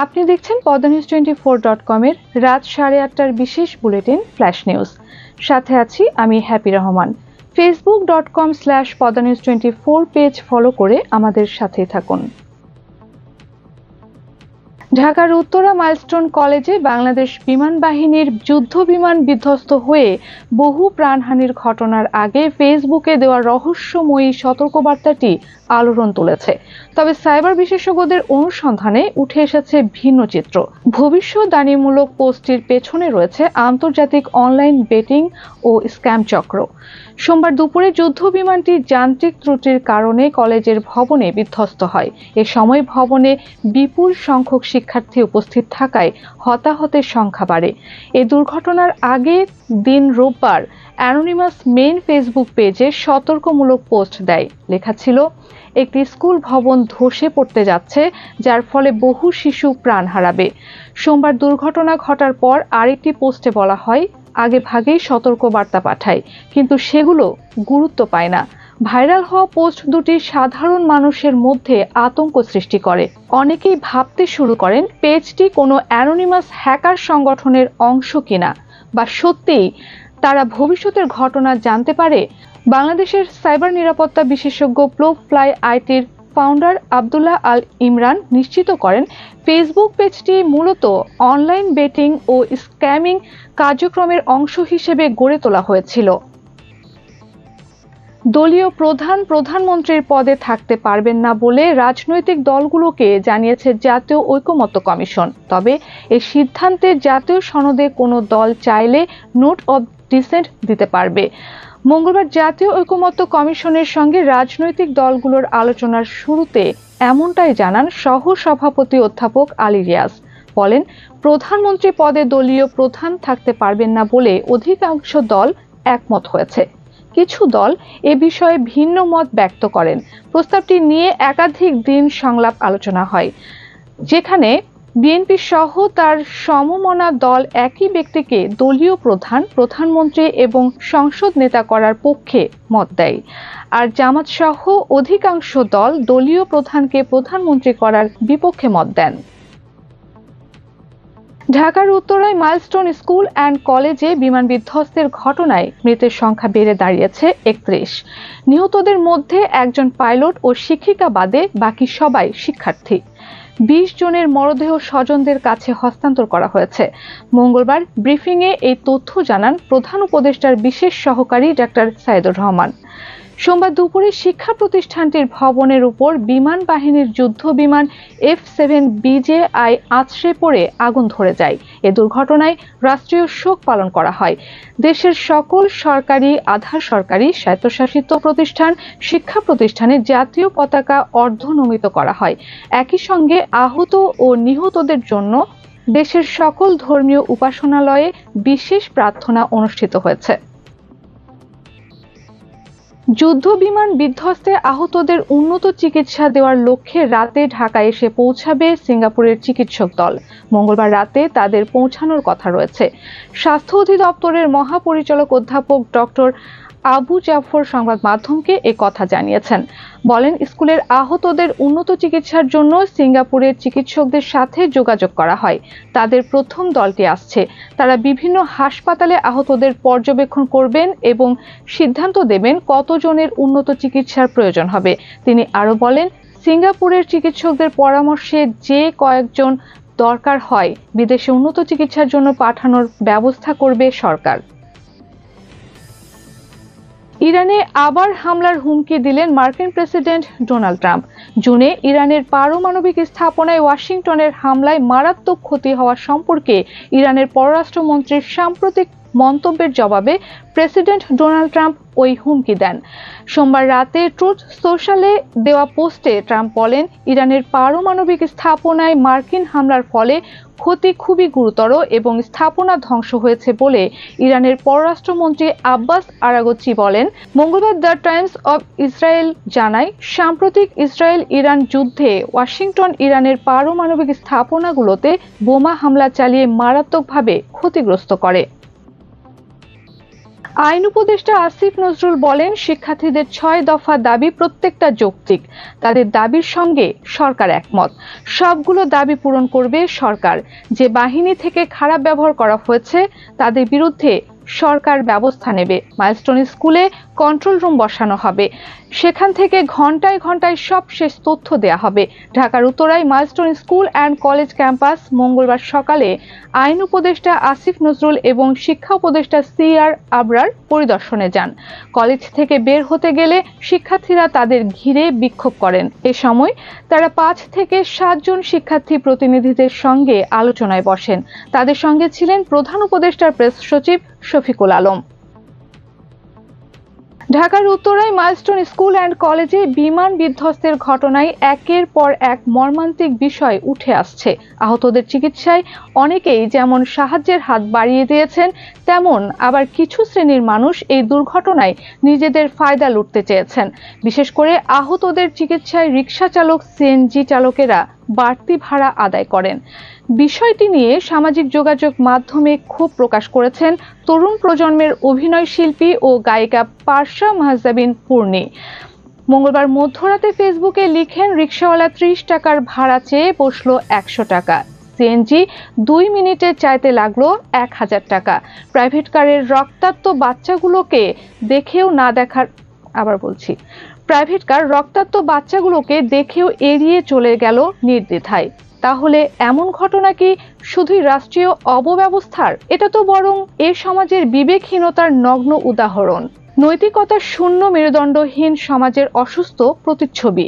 আপনি দেখছেন pdnews24.com এর রাত 8:30টার বিশেষ বুলেটিন ফ্ল্যাশ নিউজ। সাথে আছি আমি happy Rahman. facebook.com/pdnews24 page follow করে আমাদের সাথে থাকুন। ঢাকার উত্তরা মাইলস্টোন কলেজে বাংলাদেশ বিমান বাহিনীর যুদ্ধ বিমান বিধ্বস্ত হয়ে বহু প্রাণহানির ঘটনার আগে ফেসবুকে দেওয়া রহস্যময়ী সতর্কবার্তাটি আলোড়ন তুলেছে। তবে সাইবার বিশেষজ্ঞদের অনুসন্ধানে উঠে এসেছে ভিন্ন চিত্র। ভবিষ্যদ্বাণীমূলক পোস্টটির পেছনে রয়েছে আন্তর্জাতিক অনলাইন বেটিং ও স্ক্যাম চক্র। সোমবার দুপুরে যুদ্ধ বিমানটি যান্ত্রিক ত্রুটির কারণে কলেজের ভবনে বিধ্বস্ত হয়। এ সময় ভবনে বিপুল সংখ্যক শিক্ষার্থী উপস্থিত থাকায় হতাহতের সংখ্যা বাড়ে। এই দুর্ঘটনার আগে দিন রোববার অ্যানোনিমাস মেইন ফেসবুক পেজে সতর্কমূলক পোস্ট দেয়। লেখা ছিল, একটি স্কুল ভবন ধসে পড়তে যাচ্ছে, যার ফলে বহু শিশু প্রাণ হারাবে। সোমবার দুর্ঘটনা ঘটার পর আরেকটি পোস্টে বলা হয়, আগে ভাগেই সতর্কবার্তা পাঠায়, কিন্তু সেগুলো গুরুত্ব পায় না। ভাইরাল হওয়া পোস্ট দুটি সাধারণ মানুষের মধ্যে আতঙ্ক সৃষ্টি করে। অনেকেই ভাবতে শুরু করেন পেজটি কোনো অ্যানোনিমাস হ্যাকার সংগঠনের অংশ কিনা, বা সত্যিই তারা ভবিষ্যতের ঘটনা জানতে পারে। বাংলাদেশের সাইবার নিরাপত্তা বিশেষজ্ঞ প্লোফ্লাই আইটির ফাউন্ডার আব্দুল্লাহ আল ইমরান নিশ্চিত করেন, ফেসবুক পেজটি মূলত অনলাইন বেটিং ও স্ক্যামিং কার্যক্রমের অংশ হিসেবে গড়ে তোলা হয়েছিল। দলীয় প্রধানমন্ত্রীর পদে থাকতে পারবেন না বলে রাজনৈতিক দলগুলোকে জানিয়েছে জাতীয় ঐকমত্য কমিশন। তবে এই সিদ্ধান্তে জাতীয় সনদে কোনো দল চাইলে নোট অব ডিসেন্ট দিতে পারবে। মঙ্গলবার জাতীয় ঐকমত্য কমিশনের সঙ্গে রাজনৈতিক দলগুলোর আলোচনার শুরুতে এমনটাই জানান সহ সভাপতি অধ্যাপক আলী রিয়াজ। বলেন, প্রধানমন্ত্রী পদে দলীয় প্রধান থাকতে পারবেন না বলে অধিকাংশ দল একমত হয়েছে। কিছু দল এ বিষয়ে ভিন্ন মত ব্যক্ত করেন। প্রস্তাবটি নিয়ে একাধিক দিন সংলাপ আলোচনা হয়, যেখানে বিএনপি সহ তার সমমনা দল একই ব্যক্তিকে দলীয় প্রধান, প্রধানমন্ত্রী এবং সংসদ নেতা করার পক্ষে মত দেয়। আর জামাত সহ অধিকাংশ দল দলীয় প্রধানকে প্রধানমন্ত্রী করার বিপক্ষে মত দেন। ঢাকার উত্তরায় মাইলস্টোন স্কুল অ্যান্ড কলেজে বিমান বিধ্বস্তের ঘটনায় মৃতের সংখ্যা বেড়ে দাঁড়িয়েছে 31। নিহতদের মধ্যে একজন পাইলট ও শিক্ষিকা বাদে বাকি সবাই শিক্ষার্থী। 20 জনের মরদেহ স্বজনদের কাছে হস্তান্তর করা হয়েছে। মঙ্গলবার ব্রিফিংয়ে এই তথ্য জানান প্রধান উপদেষ্টার বিশেষ সহকারী ডাক্তার সাইদুর রহমান। সোমবার দুপুরে শিক্ষা প্রতিষ্ঠানটির ভবনের উপর বিমান বাহিনীর যুদ্ধ বিমান F-7BJI আছড়ে পড়ে আগুন ধরে যায়। এ দুর্ঘটনায় রাষ্ট্রীয় শোক পালন করা হয়। দেশের সকল সরকারি, আধা সরকারি, স্বায়ত্তশাসিত প্রতিষ্ঠান, শিক্ষা প্রতিষ্ঠানে জাতীয় পতাকা অর্ধনমিত করা হয়। একই সঙ্গে আহত ও নিহতদের জন্য দেশের সকল ধর্মীয় উপাসনালয়ে বিশেষ প্রার্থনা অনুষ্ঠিত হয়েছে। যুদ্ধ বিমান বিধ্বস্তে আহতদের উন্নত চিকিৎসা দেওয়ার লক্ষ্যে রাতে ঢাকায় এসে পৌঁছাবে সিঙ্গাপুরের চিকিৎসক দল। মঙ্গলবার রাতে তাদের পৌঁছানোর কথা রয়েছে। স্বাস্থ্য অধিদপ্তরের মহাপরিচালক অধ্যাপক ডক্টর আবু জাফর সংবাদ মাধ্যমকে এ কথা জানিয়েছেন। বলেন, স্কুলের আহতদের উন্নত চিকিৎসার জন্য সিঙ্গাপুরের চিকিৎসকদের সাথে যোগাযোগ করা হয়। তাদের প্রথম দলটি আসছে। তারা বিভিন্ন হাসপাতালে আহতদের পর্যবেক্ষণ করবেন এবং সিদ্ধান্ত দেবেন কতজনের উন্নত চিকিৎসার প্রয়োজন হবে। তিনি আরো বলেন, সিঙ্গাপুরের চিকিৎসকদের পরামর্শে যে কয়েকজন দরকার হয় বিদেশে উন্নত চিকিৎসার জন্য পাঠানোর ব্যবস্থা করবে সরকার। ইরানে আবার হামলার হুমকি দিলেন মার্কিন প্রেসিডেন্ট ডোনাল্ড ট্রাম্প। জুনে ইরানের পারমাণবিক স্থাপনায় ওয়াশিংটনের হামলায় মারাত্মক ক্ষতি হওয়া সম্পর্কে ইরানের পররাষ্ট্রমন্ত্রীর সাম্প্রতিক মন্তব্যের জবাবে প্রেসিডেন্ট ডোনাল্ড ট্রাম্প ওই হুমকি দেন। সোমবার রাতে ট্রুথ সোশ্যালে দেওয়া পোস্টে ট্রাম্প বলেন, ইরানের পারমাণবিক স্থাপনায় মার্কিন হামলার ফলে ক্ষতি খুবই গুরুতর এবং স্থাপনা ধ্বংস হয়েছে বলে ইরানের পররাষ্ট্রমন্ত্রী আব্বাস আরাগচি বলেন। মঙ্গলবার দ্য টাইমস অব ইসরায়েল জানায়, সাম্প্রতিক ইসরায়েল ইরান যুদ্ধে ওয়াশিংটন ইরানের পারমাণবিক স্থাপনাগুলোতে বোমা হামলা চালিয়ে মারাত্মকভাবে ক্ষতিগ্রস্ত করে। আইন উপদেষ্টা আসিফ নজরুল বলেন, শিক্ষার্থীদের ৬ দফা দাবি প্রত্যেকটা যৌক্তিক। তাদের দাবির সঙ্গে সরকার একমত। সবগুলো দাবি পূরণ করবে সরকার। যে বাহিনী থেকে খারাপ ব্যবহার করা হয়েছে তাদের বিরুদ্ধে সরকার ব্যবস্থা নেবে। মাইলস্টোন স্কুলে কন্ট্রোল রুম বসানো হবে, সেখান থেকে ঘন্টায় ঘন্টায় সবশেষ তথ্য দেয়া হবে। ঢাকার উত্তরায় milestone school and college campus মঙ্গলবার সকালে আইন উপদেষ্টা আসিফ নজরুল এবং শিক্ষা উপদেষ্টা CR আবরার পরিদর্শনে যান। কলেজ থেকে বের হতে গেলে শিক্ষার্থীরা তাদের ঘিরে বিক্ষোভ করেন। এ সময় তারা ৫ থেকে ৭ জন শিক্ষার্থী প্রতিনিধিদের সঙ্গে আলোচনায় বসেন। তাদের সঙ্গে ছিলেন প্রধান উপদেষ্টার প্রেস সচিব শফিকুল আলম। ঢাকার উত্তরায় মাইলস্টোন স্কুল অ্যান্ড কলেজে বিমান বিধ্বস্তের ঘটনায় একের পর এক মর্মান্তিক বিষয় উঠে আসছে। আহতদের চিকিৎসায় অনেকেই যেমন সাহায্যের হাত বাড়িয়ে দিয়েছেন, তেমন আবার কিছু শ্রেণীর মানুষ এই দুর্ঘটনায় নিজেদের ফায়দা লুটতে চেয়েছেন। বিশেষ করে আহতদের চিকিৎসায় রিকশা চালক, CNG চালকেরা বাড়তি ভাড়া আদায় করেন। বিষয়টি নিয়ে সামাজিক যোগাযোগ মাধ্যমে ক্ষোভ প্রকাশ করেছেন তরুণ প্রজন্মের অভিনয় শিল্পী ও গায়িকা পারসা মাহজাবিন পূর্ণি। মঙ্গলবার মধ্যরাতে ফেসবুকে লিখেন, রিকশাওয়ালা 30 টাকার ভাড়া চেয়ে বসল 100 টাকা। CNG 2 মিনিটে চাইতে লাগলো 1000 টাকা। প্রাইভেট কারের রক্তাক্ত বাচ্চাগুলোকে দেখেও না দেখার প্রাইভেট কার রক্তাক্ত বাচ্চাগুলোকে দেখেও এড়িয়ে চলে গেল নির্দ্বিধায়। তাহলে এমন ঘটনা কি শুধুই রাষ্ট্রীয় অবব্যবস্থার? এটা তো বরং এ সমাজের বিবেকহীনতার নগ্ন উদাহরণ। নৈতিকতা শূন্য মেরুদণ্ডহীন সমাজের অসুস্থ প্রতিচ্ছবি।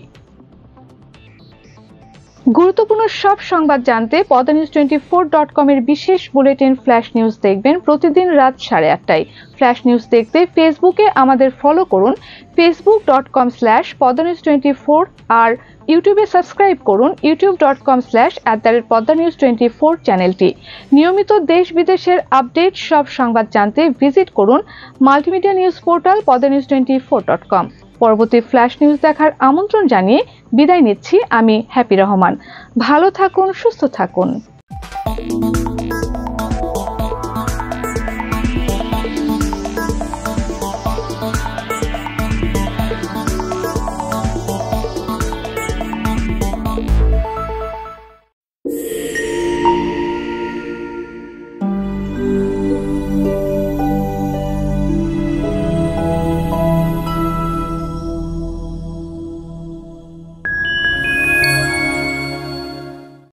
গুরুত্বপূর্ণ সব সংবাদ জানতে পদ্মানিউজ24.com এর বিশেষ বুলেটিন ফ্ল্যাশ নিউজ দেখবেন প্রতিদিন রাত 8:30টায়। ফ্ল্যাশ নিউজ দেখতে ফেসবুকে আমাদের ফলো করুন facebook.com/পদ্মানিউজ24 আর ইউটিউবে সাবস্ক্রাইব করুন youtube.com/@পদ্মানিউজ24 চ্যানেলটি। নিয়মিত দেশ বিদেশের আপডেট সব সংবাদ জানতে ভিজিট করুন মাল্টিমিডিয়া নিউজ পোর্টাল পদ্মানিউজ24.com। পরবর্তী ফ্ল্যাশ নিউজ দেখার আমন্ত্রণ জানিয়ে বিদায় নিচ্ছি আমি হ্যাপি রহমান। ভালো থাকুন, সুস্থ থাকুন।